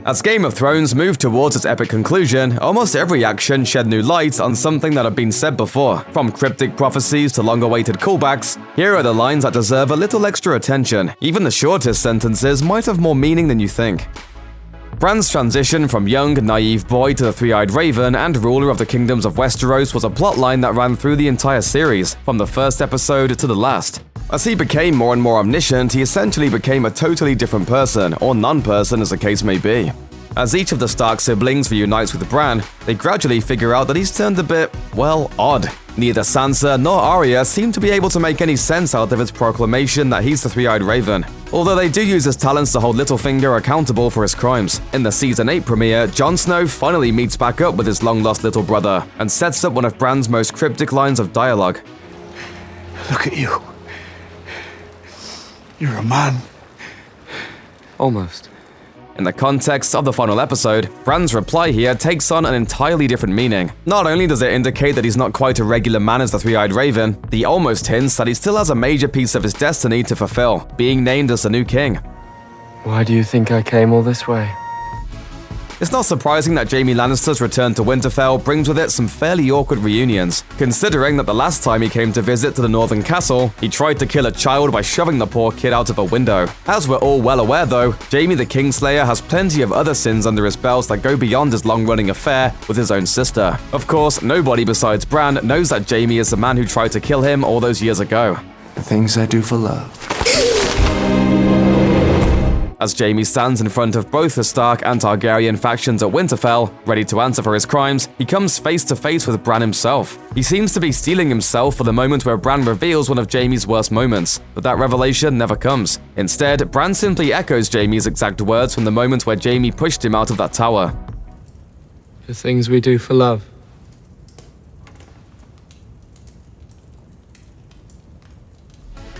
As Game of Thrones moved towards its epic conclusion, almost every action shed new light on something that had been said before. From cryptic prophecies to long-awaited callbacks, here are the lines that deserve a little extra attention. Even the shortest sentences might have more meaning than you think. Bran's transition from young, naive boy to the Three-Eyed Raven and ruler of the kingdoms of Westeros was a plotline that ran through the entire series, from the first episode to the last. As he became more and more omniscient, he essentially became a totally different person, or non-person as the case may be. As each of the Stark siblings reunites with Bran, they gradually figure out that he's turned a bit, well, odd. Neither Sansa nor Arya seem to be able to make any sense out of his proclamation that he's the Three-Eyed Raven, although they do use his talents to hold Littlefinger accountable for his crimes. In the Season 8 premiere, Jon Snow finally meets back up with his long-lost little brother, and sets up one of Bran's most cryptic lines of dialogue. Look at you. You're a man. Almost. In the context of the final episode, Bran's reply here takes on an entirely different meaning. Not only does it indicate that he's not quite a regular man as the Three-Eyed Raven, the almost hints that he still has a major piece of his destiny to fulfill, being named as the new king. Why do you think I came all this way? It's not surprising that Jaime Lannister's return to Winterfell brings with it some fairly awkward reunions, considering that the last time he came to visit to the Northern Castle, he tried to kill a child by shoving the poor kid out of a window. As we're all well aware though, Jaime the Kingslayer has plenty of other sins under his belt that go beyond his long-running affair with his own sister. Of course, nobody besides Bran knows that Jaime is the man who tried to kill him all those years ago. The things I do for love. As Jaime stands in front of both the Stark and Targaryen factions at Winterfell, ready to answer for his crimes, he comes face to face with Bran himself. He seems to be steeling himself for the moment where Bran reveals one of Jaime's worst moments, but that revelation never comes. Instead, Bran simply echoes Jaime's exact words from the moment where Jaime pushed him out of that tower. The things we do for love.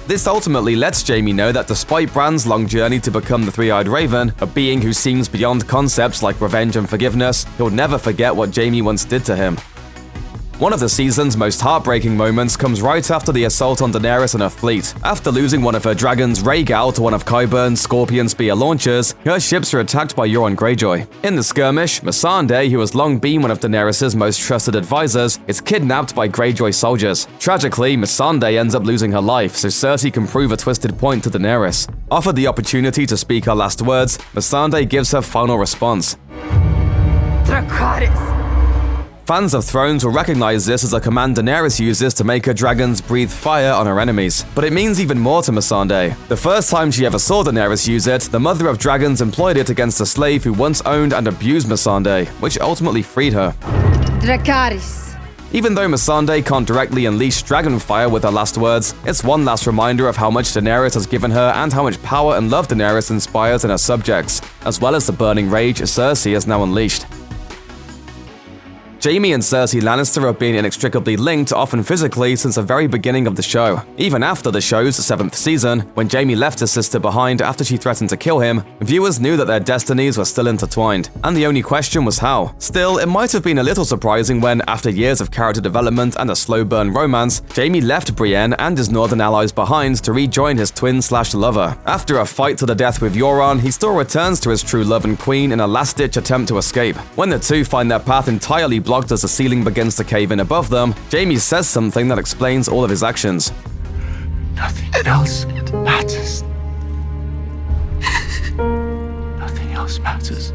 This ultimately lets Jaime know that despite Bran's long journey to become the Three-Eyed Raven, a being who seems beyond concepts like revenge and forgiveness, he'll never forget what Jaime once did to him. One of the season's most heartbreaking moments comes right after the assault on Daenerys and her fleet. After losing one of her dragons, Rhaegal, to one of Qyburn's Scorpion Spear launchers, her ships are attacked by Euron Greyjoy. In the skirmish, Missandei, who has long been one of Daenerys' most trusted advisors, is kidnapped by Greyjoy soldiers. Tragically, Missandei ends up losing her life, so Cersei can prove a twisted point to Daenerys. Offered the opportunity to speak her last words, Missandei gives her final response. Dracarys! Fans of Thrones will recognize this as a command Daenerys uses to make her dragons breathe fire on her enemies. But it means even more to Missandei. The first time she ever saw Daenerys use it, the Mother of Dragons employed it against a slave who once owned and abused Missandei, which ultimately freed her. Dracarys. Even though Missandei can't directly unleash dragon fire with her last words, it's one last reminder of how much Daenerys has given her and how much power and love Daenerys inspires in her subjects, as well as the burning rage Cersei has now unleashed. Jaime and Cersei Lannister have been inextricably linked, often physically, since the very beginning of the show. Even after the show's 7th season, when Jaime left his sister behind after she threatened to kill him, viewers knew that their destinies were still intertwined, and the only question was how. Still, it might have been a little surprising when, after years of character development and a slow-burn romance, Jaime left Brienne and his northern allies behind to rejoin his twin-slash-lover. After a fight to the death with Euron, he still returns to his true love and queen in a last-ditch attempt to escape. When the two find their path entirely blocked as the ceiling begins to cave in above them, Jaime says something that explains all of his actions. Nothing else matters. Nothing else matters.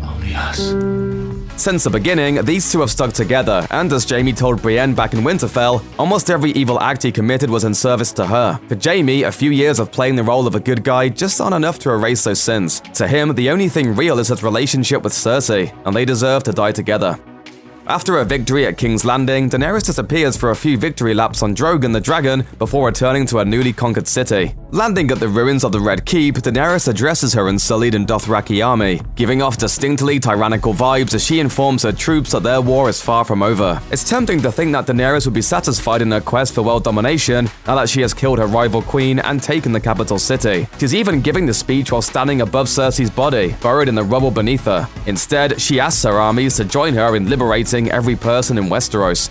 Only us. Since the beginning, these two have stuck together, and as Jaime told Brienne back in Winterfell, almost every evil act he committed was in service to her. For Jaime, a few years of playing the role of a good guy just aren't enough to erase those sins. To him, the only thing real is his relationship with Cersei, and they deserve to die together. After a victory at King's Landing, Daenerys disappears for a few victory laps on Drogon the Dragon before returning to her newly conquered city. Landing at the ruins of the Red Keep, Daenerys addresses her unsullied and Dothraki army, giving off distinctly tyrannical vibes as she informs her troops that their war is far from over. It's tempting to think that Daenerys would be satisfied in her quest for world domination now that she has killed her rival queen and taken the capital city. She's even giving the speech while standing above Cersei's body, buried in the rubble beneath her. Instead, she asks her armies to join her in liberating every person in Westeros.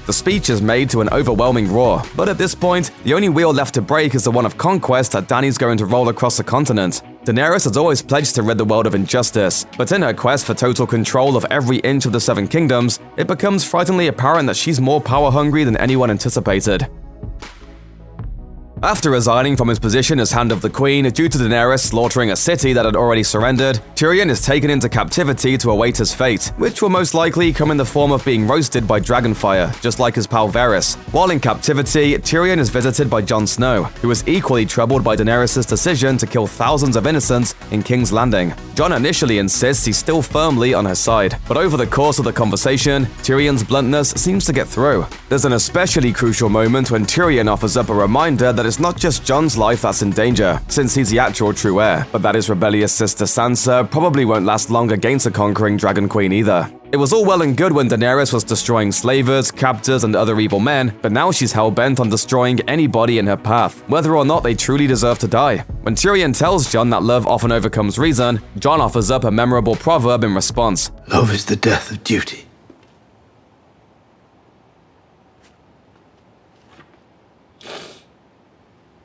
The speech is made to an overwhelming roar, but at this point, the only wheel left to break is the one of conquest that Dany's going to roll across the continent. Daenerys has always pledged to rid the world of injustice, but in her quest for total control of every inch of the Seven Kingdoms, it becomes frighteningly apparent that she's more power-hungry than anyone anticipated. After resigning from his position as Hand of the Queen due to Daenerys slaughtering a city that had already surrendered, Tyrion is taken into captivity to await his fate, which will most likely come in the form of being roasted by dragonfire, just like his pal Varys. While in captivity, Tyrion is visited by Jon Snow, who is equally troubled by Daenerys' decision to kill thousands of innocents in King's Landing. Jon initially insists he's still firmly on her side, but over the course of the conversation, Tyrion's bluntness seems to get through. There's an especially crucial moment when Tyrion offers up a reminder that it's not just Jon's life that's in danger, since he's the actual true heir, but that his rebellious sister Sansa probably won't last long against a conquering Dragon Queen either. It was all well and good when Daenerys was destroying slavers, captors, and other evil men, but now she's hell-bent on destroying anybody in her path, whether or not they truly deserve to die. When Tyrion tells Jon that love often overcomes reason, Jon offers up a memorable proverb in response. Love is the death of duty.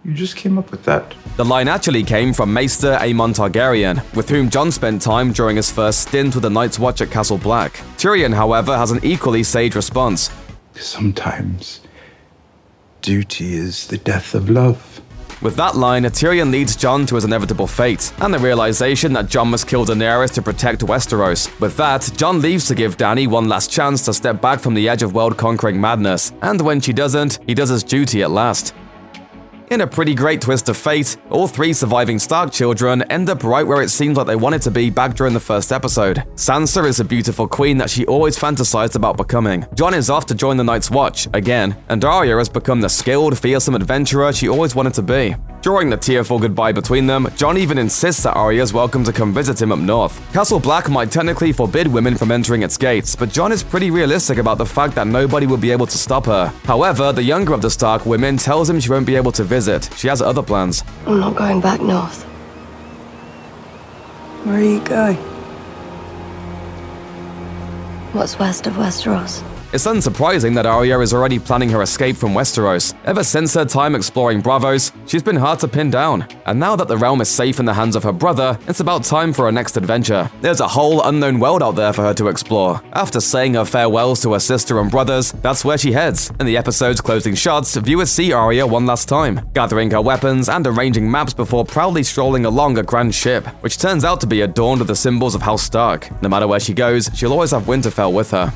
You just came up with that. The line actually came from Maester Aemon Targaryen, with whom Jon spent time during his first stint with the Night's Watch at Castle Black. Tyrion, however, has an equally sage response. Sometimes, duty is the death of love. With that line, Tyrion leads Jon to his inevitable fate, and the realization that Jon must kill Daenerys to protect Westeros. With that, Jon leaves to give Dany one last chance to step back from the edge of world-conquering madness, and when she doesn't, he does his duty at last. In a pretty great twist of fate, all three surviving Stark children end up right where it seems like they wanted to be back during the first episode. Sansa is a beautiful queen that she always fantasized about becoming. Jon is off to join the Night's Watch, again, and Arya has become the skilled, fearsome adventurer she always wanted to be. During the tearful goodbye between them, Jon even insists that Arya is welcome to come visit him up north. Castle Black might technically forbid women from entering its gates, but Jon is pretty realistic about the fact that nobody will be able to stop her. However, the younger of the Stark women tells him she won't be able to visit. She has other plans. I'm not going back north. Where are you going? What's west of Westeros? It's unsurprising that Arya is already planning her escape from Westeros. Ever since her time exploring Braavos, she's been hard to pin down. And now that the realm is safe in the hands of her brother, it's about time for her next adventure. There's a whole unknown world out there for her to explore. After saying her farewells to her sister and brothers, that's where she heads. In the episode's closing shots, viewers see Arya one last time, gathering her weapons and arranging maps before proudly strolling along a grand ship, which turns out to be adorned with the symbols of House Stark. No matter where she goes, she'll always have Winterfell with her.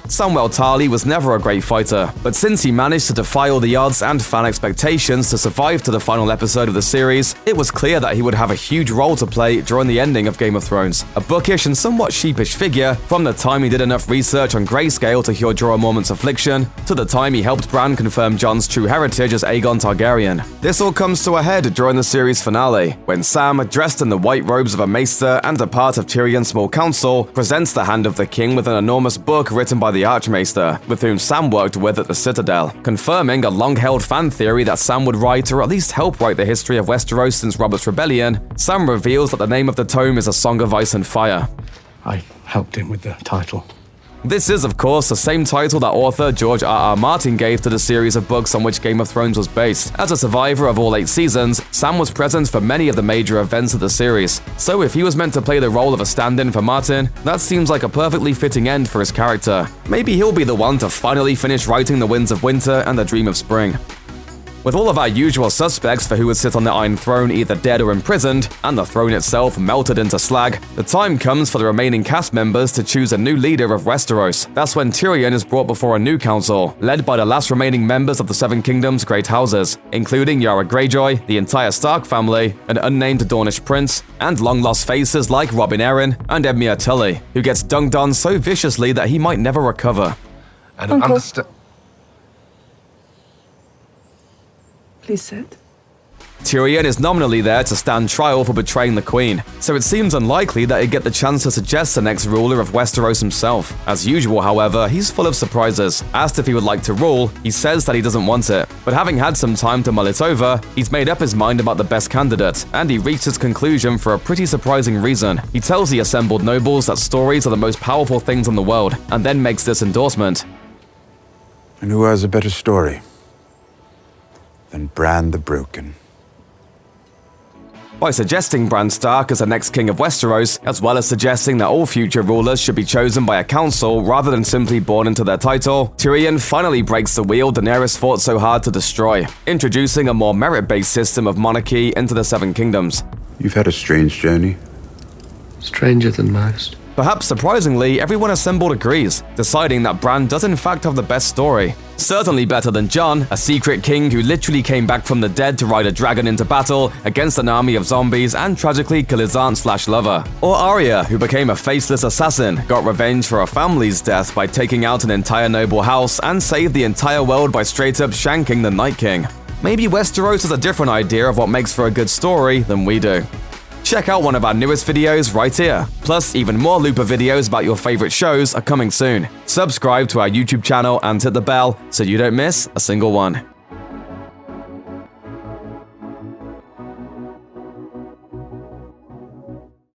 Samwell Tarly was never a great fighter, but since he managed to defy all the odds and fan expectations to survive to the final episode of the series, it was clear that he would have a huge role to play during the ending of Game of Thrones. A bookish and somewhat sheepish figure, from the time he did enough research on grayscale to cure Jorah Mormont's affliction, to the time he helped Bran confirm Jon's true heritage as Aegon Targaryen. This all comes to a head during the series finale, when Sam, dressed in the white robes of a maester and a part of Tyrion's small council, presents the Hand of the King with an enormous book written by the Archmaester, with whom Sam worked with at the Citadel, confirming a long-held fan theory that Sam would write or at least help write the history of Westeros since Robert's Rebellion. Sam reveals that the name of the tome is A Song of Ice and Fire. I helped him with the title. This is, of course, the same title that author George R.R. Martin gave to the series of books on which Game of Thrones was based. As a survivor of all 8 seasons, Sam was present for many of the major events of the series. So if he was meant to play the role of a stand-in for Martin, that seems like a perfectly fitting end for his character. Maybe he'll be the one to finally finish writing The Winds of Winter and The Dream of Spring. With all of our usual suspects for who would sit on the Iron Throne either dead or imprisoned, and the throne itself melted into slag, the time comes for the remaining cast members to choose a new leader of Westeros. That's when Tyrion is brought before a new council, led by the last remaining members of the Seven Kingdoms' great houses, including Yara Greyjoy, the entire Stark family, an unnamed Dornish prince, and long-lost faces like Robin Arryn and Edmure Tully, who gets dunked on so viciously that he might never recover. I don't understand. Please sit. Tyrion is nominally there to stand trial for betraying the Queen, so it seems unlikely that he'd get the chance to suggest the next ruler of Westeros himself. As usual, however, he's full of surprises. Asked if he would like to rule, he says that he doesn't want it. But having had some time to mull it over, he's made up his mind about the best candidate, and he reached his conclusion for a pretty surprising reason. He tells the assembled nobles that stories are the most powerful things in the world, and then makes this endorsement. And who has a better story than Bran the Broken? By suggesting Bran Stark as the next king of Westeros, as well as suggesting that all future rulers should be chosen by a council rather than simply born into their title, Tyrion finally breaks the wheel Daenerys fought so hard to destroy, introducing a more merit-based system of monarchy into the Seven Kingdoms. You've had a strange journey. Stranger than most. Perhaps surprisingly, everyone assembled agrees, deciding that Bran does in fact have the best story. Certainly better than Jon, a secret king who literally came back from the dead to ride a dragon into battle against an army of zombies and tragically kill his aunt/lover. Or Arya, who became a faceless assassin, got revenge for her family's death by taking out an entire noble house and saved the entire world by straight up shanking the Night King. Maybe Westeros has a different idea of what makes for a good story than we do. Check out one of our newest videos right here. Plus, even more Looper videos about your favorite shows are coming soon. Subscribe to our YouTube channel and hit the bell so you don't miss a single one.